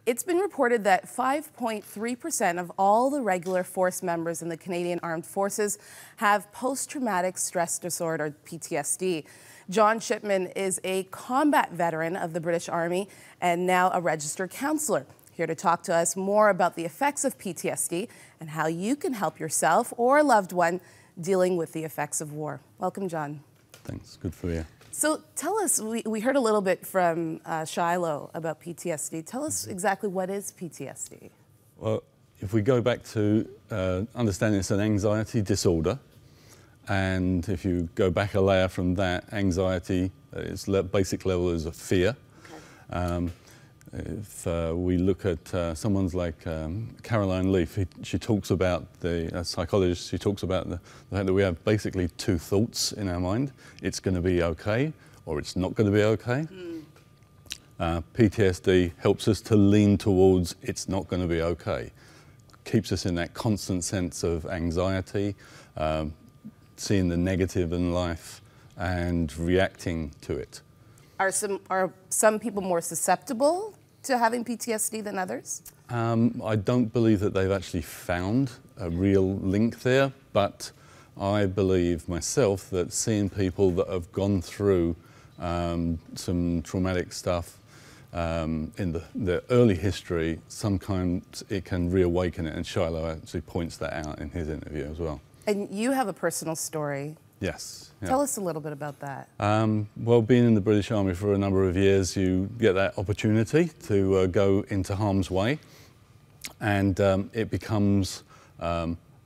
It's been reported that 5.3% of all the regular force members in the Canadian Armed Forces have post-traumatic stress disorder, PTSD. John Shipman is a combat veteran of the British Army and now a registered counselor. Here to talk to us more about the effects of PTSD and how you can help yourself or a loved one dealing with the effects of war. Welcome, John. Thanks. Good for you. So tell us, we heard a little bit from Shiloh about PTSD. Tell us exactly what is PTSD? Well, if we go back to understanding it's an anxiety disorder, and if you go back a layer from that, anxiety, its basic level is of fear. Okay. If we look at someone like Caroline Leaf, she talks about, a psychologist, she talks about the fact that we have basically two thoughts in our mind. It's going to be okay, or it's not going to be okay. PTSD helps us to lean towards it's not going to be okay. Keeps us in that constant sense of anxiety, seeing the negative in life and reacting to it. Are some people more susceptible to having PTSD than others? I don't believe that they've actually found a real link there, but I believe myself that seeing people that have gone through some traumatic stuff in the early history, sometimes it can reawaken it, and Shiloh actually points that out in his interview as well. And you have a personal story. Yes. Yeah. Tell us a little bit about that. Well, being in the British Army for a number of years, you get that opportunity to go into harm's way, and it becomes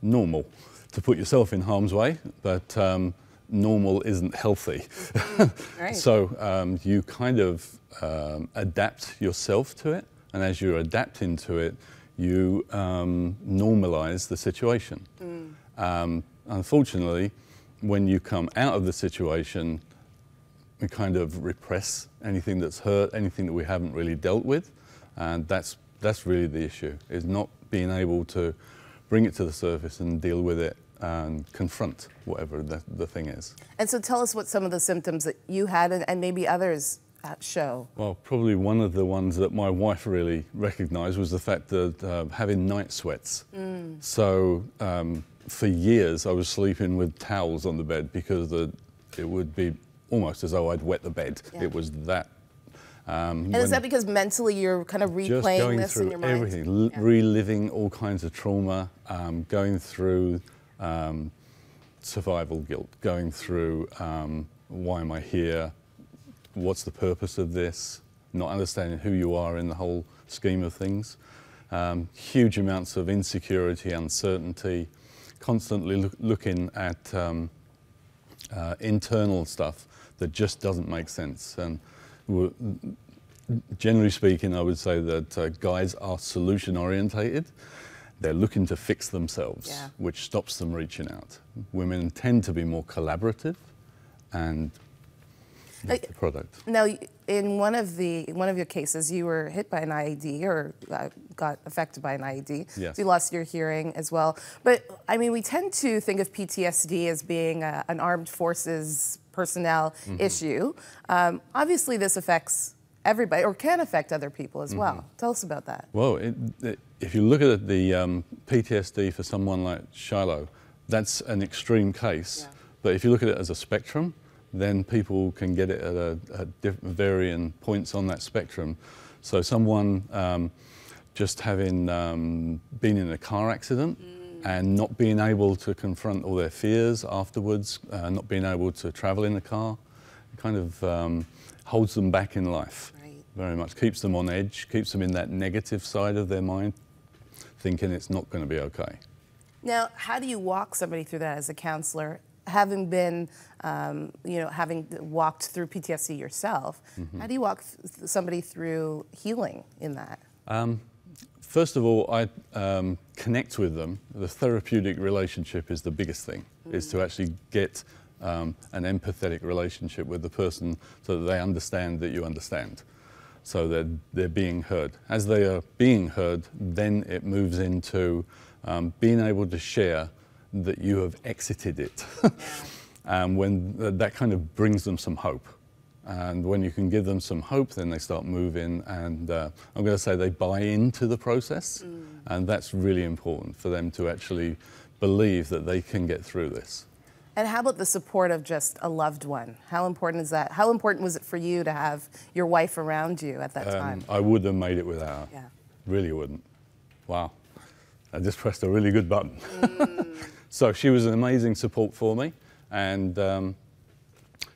normal to put yourself in harm's way, but normal isn't healthy. Right. So you kind of adapt yourself to it, and as you're adapting to it, you normalize the situation. Unfortunately, when you come out of the situation, we kind of repress anything that's hurt, anything that we haven't really dealt with, and that's really the issue, is not being able to bring it to the surface and deal with it and confront whatever the thing is. And so tell us what some of the symptoms that you had and maybe others show. Well, probably one of the ones that my wife really recognised was the fact that having night sweats. So for years I was sleeping with towels on the bed because it would be almost as though I'd wet the bed. Yeah. It was that. And is that because mentally you're kind of replaying this in your mind? Everything, reliving all kinds of trauma, going through survival guilt, going through why am I here, what's the purpose of this, not understanding who you are in the whole scheme of things, huge amounts of insecurity, uncertainty, constantly looking at internal stuff that just doesn't make sense. And generally speaking, I would say that guys are solution orientated. They're looking to fix themselves, yeah, which stops them reaching out. Women tend to be more collaborative, and that's the product. Now, in one of your cases, you were hit by an IED or got affected by an IED. Yes. So you lost your hearing as well. But I mean, we tend to think of PTSD as being an armed forces personnel issue. Obviously, this affects everybody, or can affect other people as well. Tell us about that. Well, if you look at the PTSD for someone like Shiloh, that's an extreme case. Yeah. But if you look at it as a spectrum, then people can get it at different varying points on that spectrum. So someone just having been in a car accident and not being able to confront all their fears afterwards, not being able to travel in the car, kind of holds them back in life. Right. Very much, keeps them on edge, keeps them in that negative side of their mind, thinking it's not going to be okay. Now, how do you walk somebody through that as a counselor? Having been, having walked through PTSD yourself, how do you walk somebody through healing in that? First of all, I connect with them. The therapeutic relationship is the biggest thing, is to actually get an empathetic relationship with the person so that they understand that you understand, so that they're being heard. As they are being heard, then it moves into being able to share that you have exited it. When that kind of brings them some hope. And when you can give them some hope, then they start moving, and I'm going to say they buy into the process, and that's really important for them to actually believe that they can get through this. And how about the support of just a loved one? How important is that? How important was it for you to have your wife around you at that time? I wouldn't have made it without her. Yeah. Really wouldn't. Wow. I just pressed a really good button. So she was an amazing support for me, and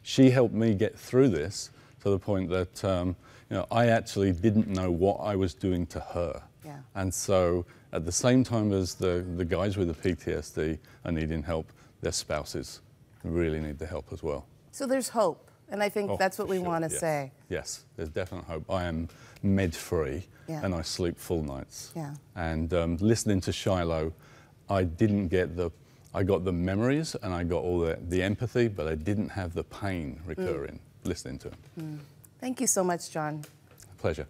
she helped me get through this to the point that you know, I actually didn't know what I was doing to her. Yeah. And so at the same time as the guys with the PTSD are needing help, their spouses really need the help as well. So there's hope, and I think that's what we Sure, want to yes. say. Yes, there's definite hope. I am med-free, Yeah. and I sleep full nights. Yeah. And listening to Shiloh, I didn't get I got the memories and I got all the empathy, but I didn't have the pain recurring listening to him. Thank you so much, John. Pleasure.